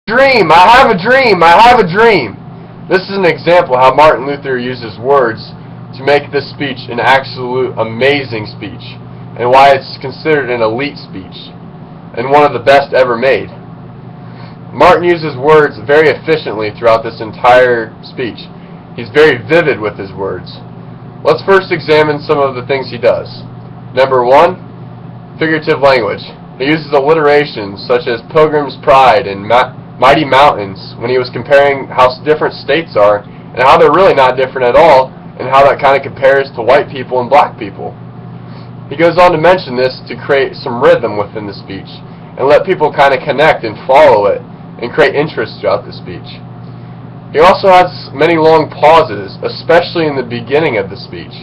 Dream! I have a dream! I have a dream! This is an example how Martin Luther uses words to make this speech an absolute amazing speech, and why it's considered an elite speech, and one of the best ever made. Martin uses words very efficiently throughout this entire speech. He's very vivid with his words. Let's first examine some of the things he does. Number one, figurative language. He uses alliterations such as Pilgrim's Pride and Mighty Mountains when he was comparing how different states are and how they're really not different at all, and how that kind of compares to white people and black people. He goes on to mention this to create some rhythm within the speech and let people kind of connect and follow it and create interest throughout the speech. He also has many long pauses, especially in the beginning of the speech.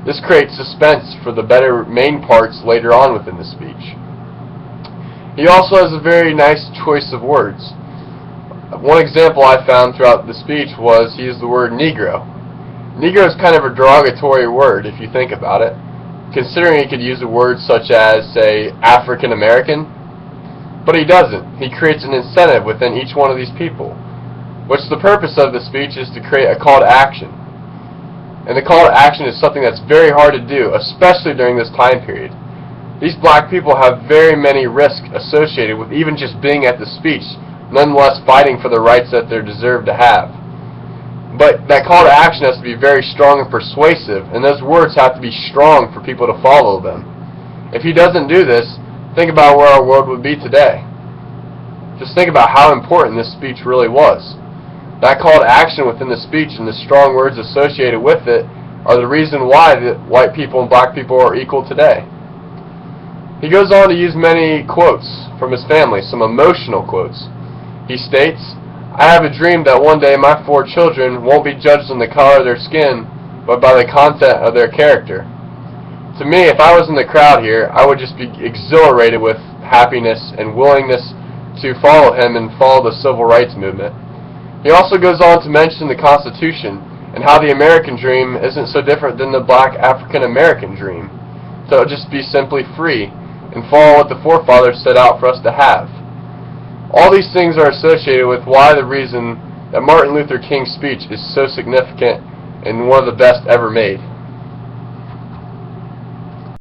This creates suspense for the better main parts later on within the speech. He also has a very nice choice of words. One example I found throughout the speech was he used the word Negro. Negro is kind of a derogatory word if you think about it, considering he could use a word such as, say, African American, but he doesn't. He creates an incentive within each one of these people, which the purpose of the speech is to create a call to action. And the call to action is something that's very hard to do, especially during this time period. These black people have very many risks associated with even just being at the speech, nonetheless fighting for the rights that they deserve to have. But that call to action has to be very strong and persuasive, and those words have to be strong for people to follow them. If he doesn't do this, think about where our world would be today. Just think about how important this speech really was. That call to action within the speech and the strong words associated with it are the reason why the white people and black people are equal today. He goes on to use many quotes from his family, some emotional quotes. He states, "I have a dream that one day my 4 children won't be judged on the color of their skin, but by the content of their character." To me, if I was in the crowd here, I would just be exhilarated with happiness and willingness to follow him and follow the civil rights movement. He also goes on to mention the Constitution and how the American dream isn't so different than the black African American dream. So just be simply free and follow what the forefathers set out for us to have. All these things are associated with why the reason that Martin Luther King's speech is so significant and one of the best ever made.